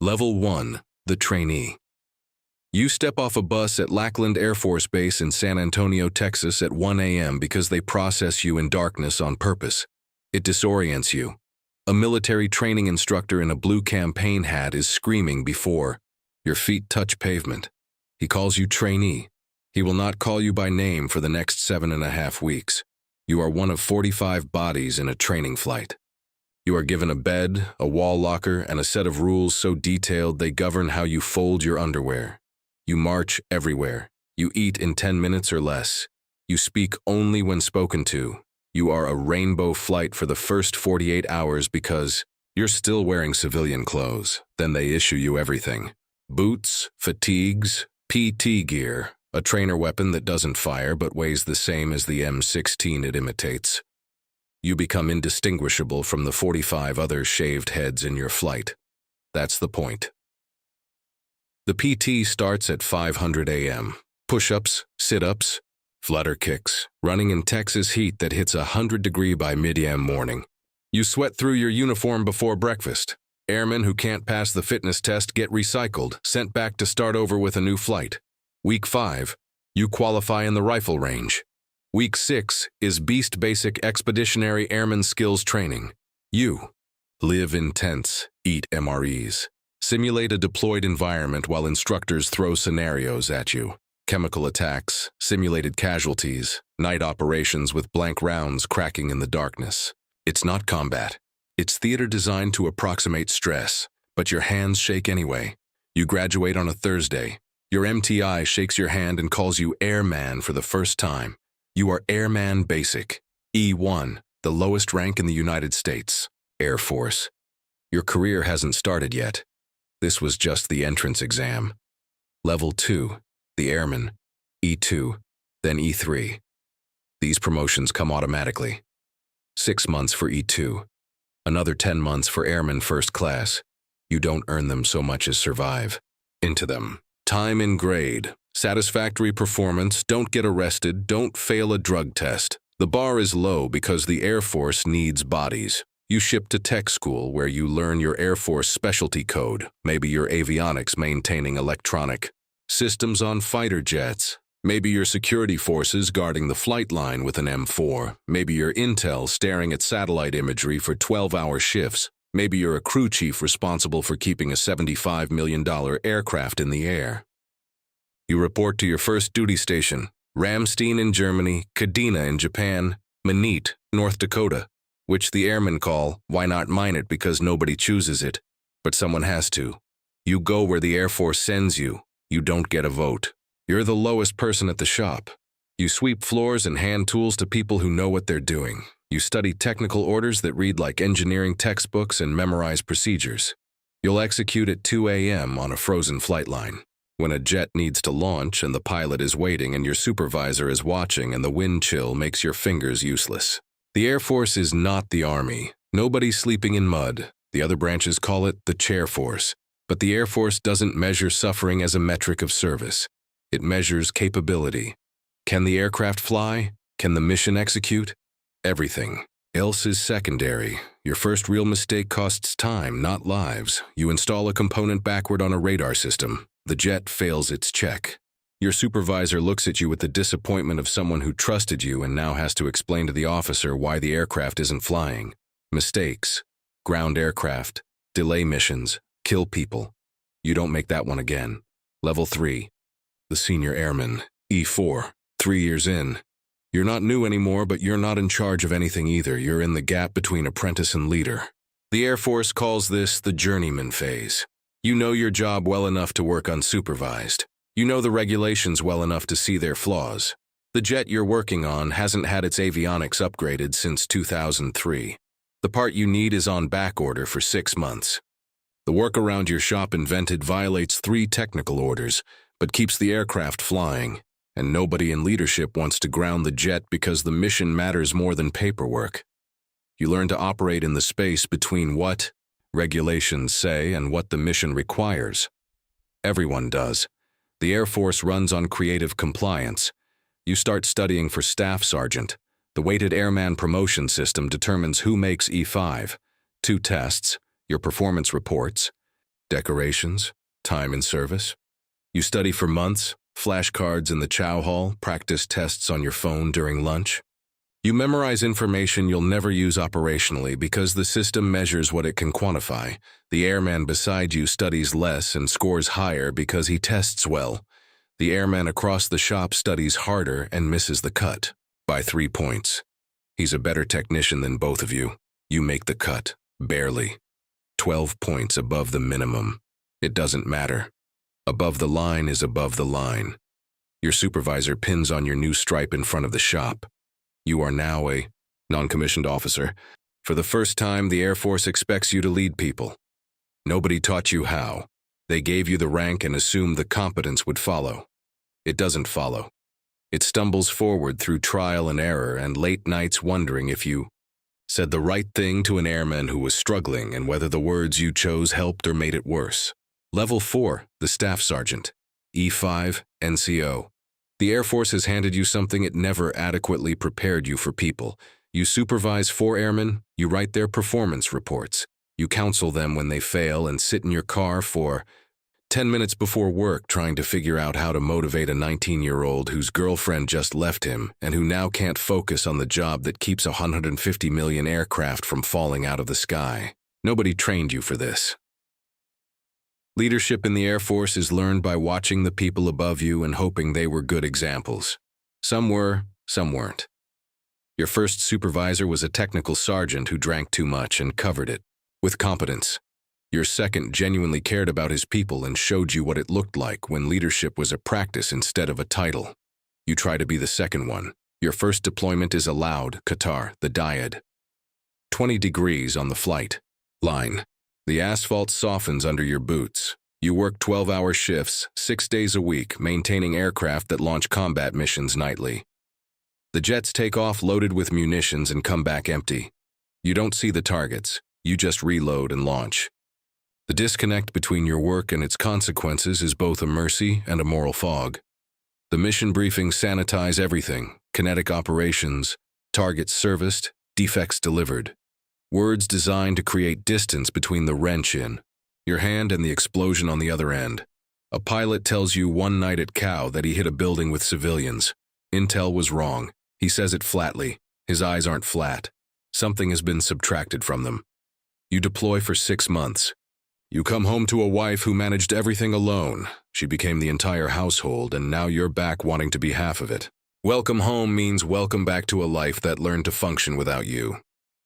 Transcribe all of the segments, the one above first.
Level 1, the trainee. You step off a bus at Lackland Air Force Base in San Antonio, Texas at 1 a.m. because they process you in darkness on purpose. It disorients you. A military training instructor in a blue campaign hat is screaming before your feet touch pavement. He calls you trainee. He will not call you by name for the next 7.5 weeks. You are one of 45 bodies in a training flight. You are given a bed, a wall locker, and a set of rules so detailed they govern how you fold your underwear. You march everywhere. You eat in 10 minutes or less. You speak only when spoken to. You are a rainbow flight for the first 48 hours because you're still wearing civilian clothes. Then they issue you everything. Boots, fatigues, PT gear, a trainer weapon that doesn't fire but weighs the same as the M16 it imitates. You become indistinguishable from the 45 other shaved heads in your flight. That's the point. The PT starts at 500 a.m. Push-ups, sit-ups, flutter kicks, running in Texas heat that hits 100 degrees by mid-AM morning. You sweat through your uniform before breakfast. Airmen who can't pass the fitness test get recycled, sent back to start over with a new flight. Week 5, you qualify in the rifle range. Week 6 is Beast Basic Expeditionary Airman Skills Training. You live in tents, eat MREs, simulate a deployed environment while instructors throw scenarios at you. Chemical attacks, simulated casualties, night operations with blank rounds cracking in the darkness. It's not combat. It's theater designed to approximate stress, but your hands shake anyway. You graduate on a Thursday. Your MTI shakes your hand and calls you Airman for the first time. You are Airman Basic, E1, the lowest rank in the United States, Air Force. Your career hasn't started yet. This was just the entrance exam. Level 2, the Airman, E2, then E3. These promotions come automatically. 6 months for E2, another 10 months for Airman First Class. You don't earn them so much as survive. Into them. Time in grade. Satisfactory performance, don't get arrested, don't fail a drug test. The bar is low because the Air Force needs bodies. You ship to tech school where you learn your Air Force specialty code, maybe your avionics maintaining electronic systems on fighter jets, maybe your security forces guarding the flight line with an M4, maybe your intel staring at satellite imagery for 12-hour shifts, maybe you're a crew chief responsible for keeping a $75 million aircraft in the air. You report to your first duty station, Ramstein in Germany, Kadena in Japan, Manette, North Dakota, which the airmen call, why not mine it because nobody chooses it, but someone has to. You go where the Air Force sends you. You don't get a vote. You're the lowest person at the shop. You sweep floors and hand tools to people who know what they're doing. You study technical orders that read like engineering textbooks and memorize procedures. You'll execute at 2 a.m. on a frozen flight line. When a jet needs to launch and the pilot is waiting and your supervisor is watching and the wind chill makes your fingers useless. The Air Force is not the Army. Nobody's sleeping in mud. The other branches call it the Chair Force. But the Air Force doesn't measure suffering as a metric of service. It measures capability. Can the aircraft fly? Can the mission execute? Everything else is secondary. Your first real mistake costs time, not lives. You install a component backward on a radar system. The jet fails its check. Your supervisor looks at you with the disappointment of someone who trusted you and now has to explain to the officer why the aircraft isn't flying. Mistakes, ground aircraft, delay missions, kill people. You don't make that one again. Level 3, the senior airman, E4, 3 years in. You're not new anymore, but you're not in charge of anything either. You're in the gap between apprentice and leader. The Air Force calls this the journeyman phase. You know your job well enough to work unsupervised. You know the regulations well enough to see their flaws. The jet you're working on hasn't had its avionics upgraded since 2003. The part you need is on back order for 6 months. The workaround your shop invented violates 3 technical orders, but keeps the aircraft flying, and nobody in leadership wants to ground the jet because the mission matters more than paperwork. You learn to operate in the space between what regulations say and what the mission requires. Everyone does. The Air Force runs on creative compliance. You start studying for Staff Sergeant. The weighted airman promotion system determines who makes E5. 2 tests, your performance reports, Decorations, time in service. You study for months, flashcards in the chow hall, practice tests on your phone during lunch. You memorize information you'll never use operationally because the system measures what it can quantify. The airman beside you studies less and scores higher because he tests well. The airman across the shop studies harder and misses the cut by 3 points. He's a better technician than both of you. You make the cut, barely. 12 points above the minimum. It doesn't matter. Above the line is above the line. Your supervisor pins on your new stripe in front of the shop. You are now a non-commissioned officer. For the first time, the Air Force expects you to lead people. Nobody taught you how. They gave you the rank and assumed the competence would follow. It doesn't follow. It stumbles forward through trial and error and late nights wondering if you said the right thing to an airman who was struggling and whether the words you chose helped or made it worse. Level 4, the Staff Sergeant. E5, NCO. The Air Force has handed you something it never adequately prepared you for people. You supervise 4 airmen, you write their performance reports. You counsel them when they fail and sit in your car for 10 minutes before work trying to figure out how to motivate a 19-year-old whose girlfriend just left him and who now can't focus on the job that keeps 150 million aircraft from falling out of the sky. Nobody trained you for this. Leadership in the Air Force is learned by watching the people above you and hoping they were good examples. Some were, some weren't. Your first supervisor was a technical sergeant who drank too much and covered it with competence. Your second genuinely cared about his people and showed you what it looked like when leadership was a practice instead of a title. You try to be the second one. Your first deployment is allowed, Qatar, the Dyad. 20 degrees on the flight line. The asphalt softens under your boots. You work 12-hour shifts, 6 days a week, maintaining aircraft that launch combat missions nightly. The jets take off loaded with munitions and come back empty. You don't see the targets. You just reload and launch. The disconnect between your work and its consequences is both a mercy and a moral fog. The mission briefings sanitize everything: kinetic operations, targets serviced, defects delivered. Words designed to create distance between the wrench in your hand and the explosion on the other end. A pilot tells you one night at Cow that he hit a building with civilians. Intel was wrong. He says it flatly. His eyes aren't flat. Something has been subtracted from them. You deploy for 6 months. You come home to a wife who managed everything alone. She became the entire household, and now you're back wanting to be half of it. Welcome home means welcome back to a life that learned to function without you.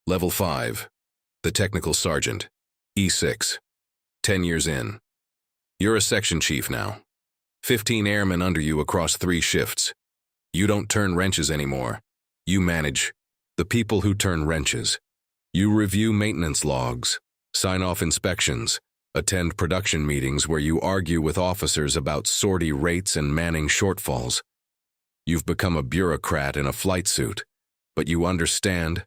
Level 5, the Technical Sergeant. E6, 10 years in. You're a section chief now. 15 airmen under you across 3 shifts. You don't turn wrenches anymore. You manage the people who turn wrenches. You review maintenance logs, sign off inspections, attend production meetings where you argue with officers about sortie rates and manning shortfalls. You've become a bureaucrat in a flight suit, but you understand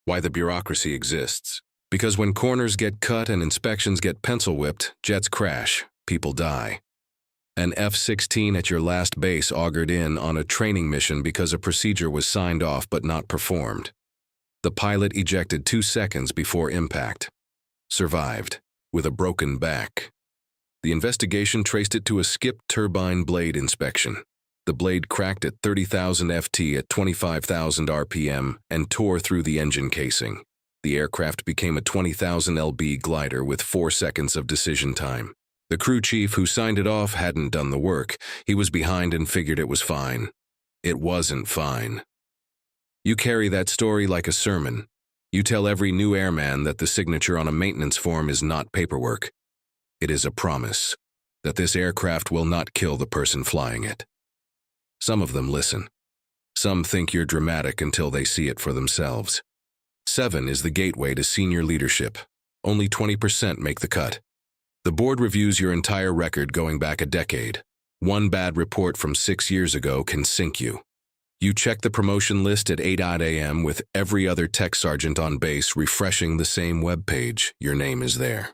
why the bureaucracy exists. Because when corners get cut and inspections get pencil-whipped, jets crash, people die. An F-16 at your last base augured in on a training mission because a procedure was signed off but not performed. The pilot ejected 2 seconds before impact. Survived, with a broken back. The investigation traced it to a skipped turbine blade inspection. The blade cracked at 30,000 FT at 25,000 RPM and tore through the engine casing. The aircraft became a 20,000 lb glider with 4 seconds of decision time. The crew chief who signed it off hadn't done the work. He was behind and figured it was fine. It wasn't fine. You carry that story like a sermon. You tell every new airman that the signature on a maintenance form is not paperwork. It is a promise that this aircraft will not kill the person flying it. Some of them listen. Some think you're dramatic until they see it for themselves. 7 is the gateway to senior leadership. Only 20% make the cut. The board reviews your entire record going back a decade. One bad report from 6 years ago can sink you. You check the promotion list at 8 a.m. with every other tech sergeant on base refreshing the same web page. Your name is there.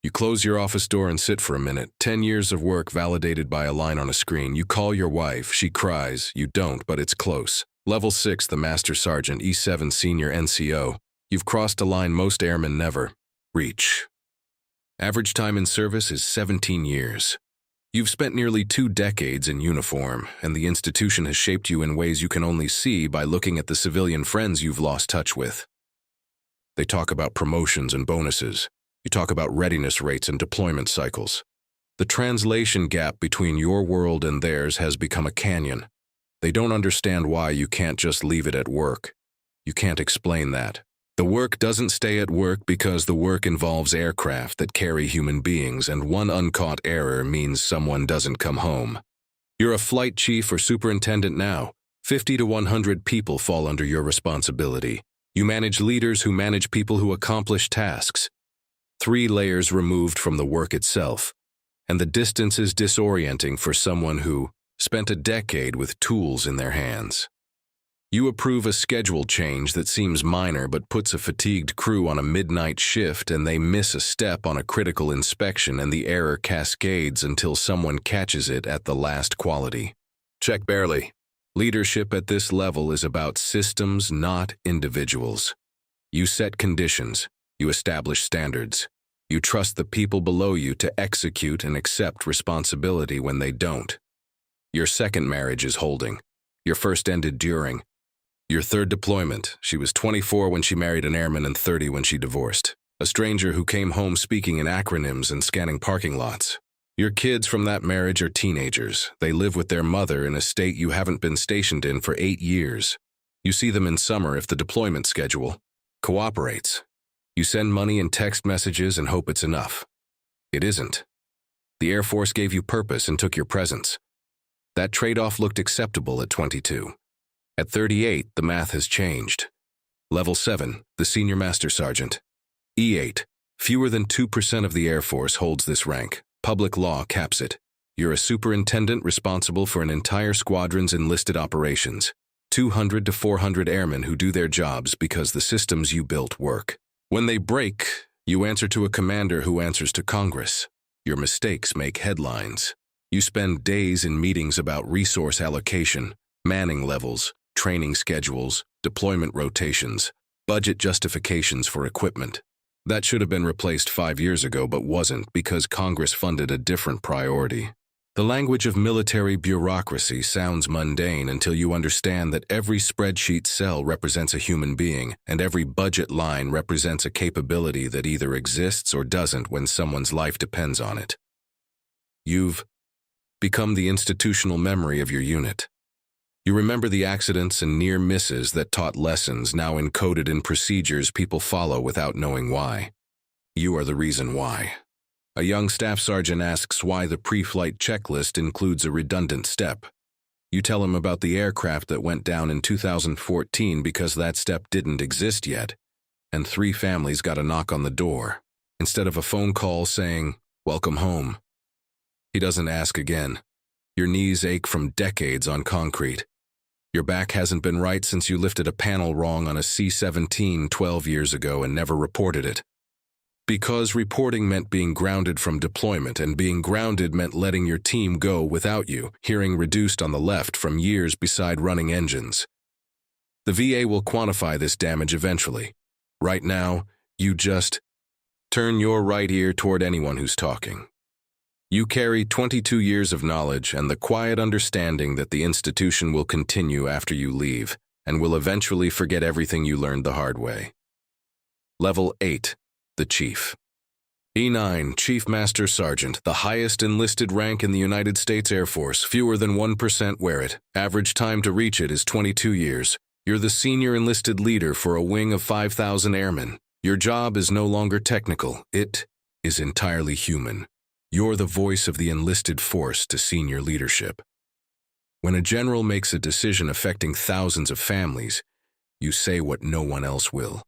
You close your office door and sit for a minute. 10 years of work validated by a line on a screen. You call your wife. She cries. You don't, but it's close. Level 6, the Master Sergeant, E7 Senior NCO. You've crossed a line most airmen never reach. Average time in service is 17 years. You've spent nearly 2 decades in uniform, and the institution has shaped you in ways you can only see by looking at the civilian friends you've lost touch with. They talk about promotions and bonuses. You talk about readiness rates and deployment cycles. The translation gap between your world and theirs has become a canyon. They don't understand why you can't just leave it at work. You can't explain that. The work doesn't stay at work because the work involves aircraft that carry human beings, and one uncaught error means someone doesn't come home. You're a flight chief or superintendent now. 50 to 100 people fall under your responsibility. You manage leaders who manage people who accomplish tasks. 3 layers removed from the work itself, and the distance is disorienting for someone who spent a decade with tools in their hands. You approve a schedule change that seems minor but puts a fatigued crew on a midnight shift, and they miss a step on a critical inspection, and the error cascades until someone catches it at the last quality. Check barely. Leadership at this level is about systems, not individuals. You set conditions. You establish standards. You trust the people below you to execute and accept responsibility when they don't. Your second marriage is holding. Your first ended during. Your third deployment, she was 24 when she married an airman and 30 when she divorced. A stranger who came home speaking in acronyms and scanning parking lots. Your kids from that marriage are teenagers. They live with their mother in a state you haven't been stationed in for 8 years. You see them in summer if the deployment schedule cooperates. You send money and text messages and hope it's enough. It isn't. The Air Force gave you purpose and took your presence. That trade-off looked acceptable at 22. At 38, the math has changed. Level 7, the Senior Master Sergeant. E8, fewer than 2% of the Air Force holds this rank. Public law caps it. You're a superintendent responsible for an entire squadron's enlisted operations. 200 to 400 airmen who do their jobs because the systems you built work. When they break, you answer to a commander who answers to Congress. Your mistakes make headlines. You spend days in meetings about resource allocation, manning levels, training schedules, deployment rotations, budget justifications for equipment. That should have been replaced 5 years ago but wasn't because Congress funded a different priority. The language of military bureaucracy sounds mundane until you understand that every spreadsheet cell represents a human being, and every budget line represents a capability that either exists or doesn't when someone's life depends on it. You've become the institutional memory of your unit. You remember the accidents and near misses that taught lessons now encoded in procedures people follow without knowing why. You are the reason why. A young staff sergeant asks why the pre-flight checklist includes a redundant step. You tell him about the aircraft that went down in 2014 because that step didn't exist yet, and 3 families got a knock on the door, instead of a phone call saying, "Welcome home." He doesn't ask again. Your knees ache from decades on concrete. Your back hasn't been right since you lifted a panel wrong on a C-17 12 years ago and never reported it. Because reporting meant being grounded from deployment, and being grounded meant letting your team go without you, hearing reduced on the left from years beside running engines. The VA will quantify this damage eventually. Right now, you just turn your right ear toward anyone who's talking. You carry 22 years of knowledge and the quiet understanding that the institution will continue after you leave and will eventually forget everything you learned the hard way. Level 8, the Chief. E9, Chief Master Sergeant, the highest enlisted rank in the United States Air Force. Fewer than 1% wear it. Average time to reach it is 22 years. You're the senior enlisted leader for a wing of 5,000 airmen. Your job is no longer technical. It is entirely human. You're the voice of the enlisted force to senior leadership. When a general makes a decision affecting thousands of families, you say what no one else will.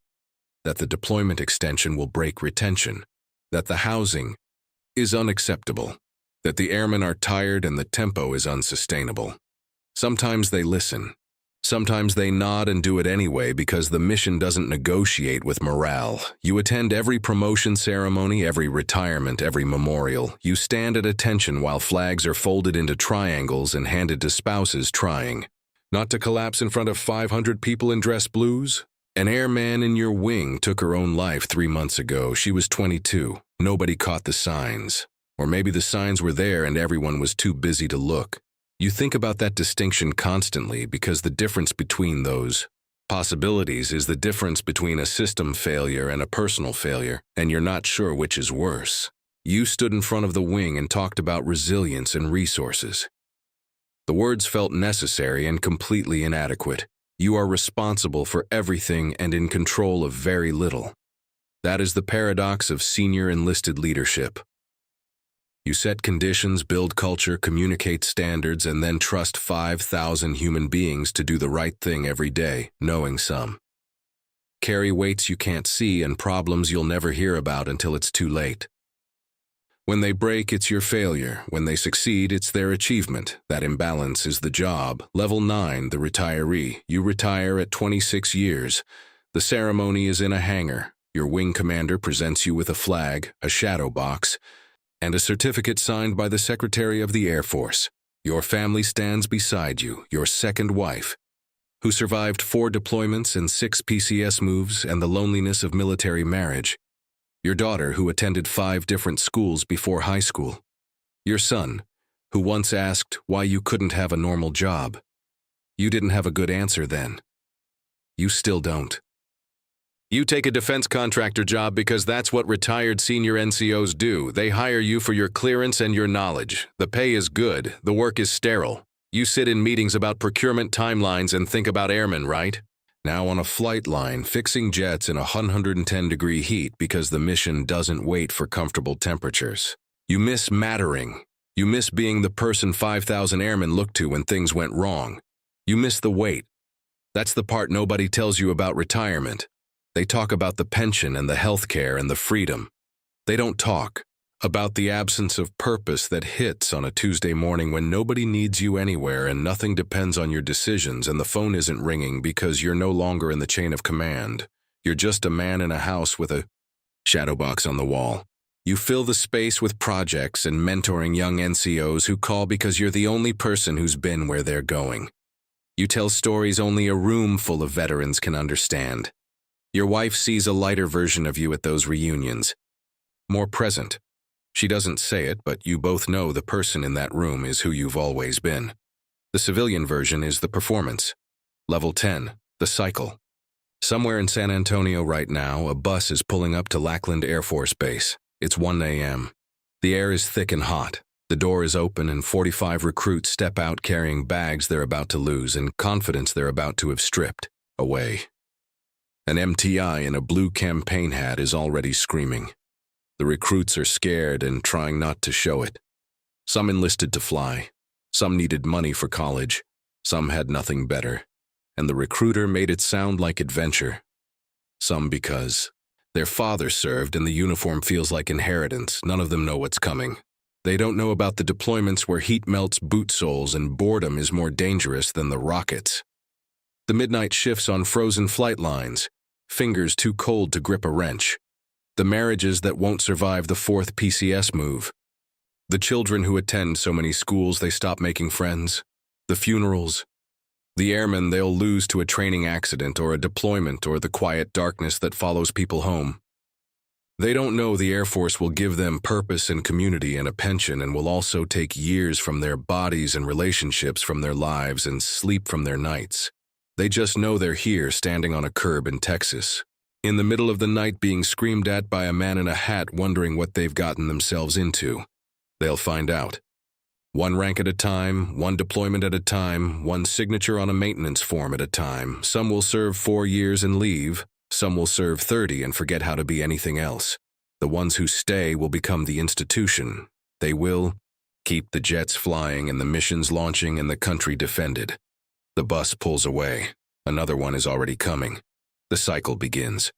That the deployment extension will break retention. That the housing is unacceptable. That the airmen are tired and the tempo is unsustainable. Sometimes they listen. Sometimes they nod and do it anyway because the mission doesn't negotiate with morale. You attend every promotion ceremony, every retirement, every memorial. You stand at attention while flags are folded into triangles and handed to spouses trying not to collapse in front of 500 people in dress blues. An airman in your wing took her own life 3 months ago. She was 22. Nobody caught the signs. Or maybe the signs were there and everyone was too busy to look. You think about that distinction constantly because the difference between those possibilities is the difference between a system failure and a personal failure, and you're not sure which is worse. You stood in front of the wing and talked about resilience and resources. The words felt necessary and completely inadequate. You are responsible for everything and in control of very little. That is the paradox of senior enlisted leadership. You set conditions, build culture, communicate standards, and then trust 5,000 human beings to do the right thing every day, knowing some. Carry weights you can't see and problems you'll never hear about until it's too late. When they break, it's your failure. When they succeed, it's their achievement. That imbalance is the job. Level 9, the retiree. You retire at 26 years. The ceremony is in a hangar. Your wing commander presents you with a flag, a shadow box, and a certificate signed by the Secretary of the Air Force. Your family stands beside you, your second wife, who survived 4 deployments and 6 PCS moves and the loneliness of military marriage. Your daughter, who attended 5 different schools before high school. Your son, who once asked why you couldn't have a normal job. You didn't have a good answer then. You still don't. You take a defense contractor job because that's what retired senior NCOs do. They hire you for your clearance and your knowledge. The pay is good, the work is sterile. You sit in meetings about procurement timelines and think about airmen, right? Now on a flight line, fixing jets in 110-degree heat because the mission doesn't wait for comfortable temperatures. You miss mattering. You miss being the person 5,000 airmen looked to when things went wrong. You miss the wait. That's the part nobody tells you about retirement. They talk about the pension and the health care and the freedom. They don't talk about the absence of purpose that hits on a Tuesday morning when nobody needs you anywhere and nothing depends on your decisions and the phone isn't ringing because you're no longer in the chain of command. You're just a man in a house with a shadow box on the wall. You fill the space with projects and mentoring young NCOs who call because you're the only person who's been where they're going. You tell stories only a room full of veterans can understand. Your wife sees a lighter version of you at those reunions. More present. She doesn't say it, but you both know the person in that room is who you've always been. The civilian version is the performance. Level 10, the cycle. Somewhere in San Antonio right now, a bus is pulling up to Lackland Air Force Base. It's 1 a.m. The air is thick and hot. The door is open and 45 recruits step out carrying bags they're about to lose and confidence they're about to have stripped away. An MTI in a blue campaign hat is already screaming. The recruits are scared and trying not to show it. Some enlisted to fly. Some needed money for college. Some had nothing better. And the recruiter made it sound like adventure. Some because their father served and the uniform feels like inheritance. None of them know what's coming. They don't know about the deployments where heat melts boot soles and boredom is more dangerous than the rockets. The midnight shifts on frozen flight lines, fingers too cold to grip a wrench. The marriages that won't survive the 4th PCS move. The children who attend so many schools they stop making friends. The funerals. The airmen they'll lose to a training accident or a deployment or the quiet darkness that follows people home. They don't know the Air Force will give them purpose and community and a pension and will also take years from their bodies and relationships from their lives and sleep from their nights. They just know they're here standing on a curb in Texas, in the middle of the night being screamed at by a man in a hat wondering what they've gotten themselves into. They'll find out. 1 rank at a time, 1 deployment at a time, 1 signature on a maintenance form at a time. Some will serve 4 years and leave. Some will serve 30 and forget how to be anything else. The ones who stay will become the institution. They will keep the jets flying and the missions launching and the country defended. The bus pulls away. Another one is already coming. The cycle begins.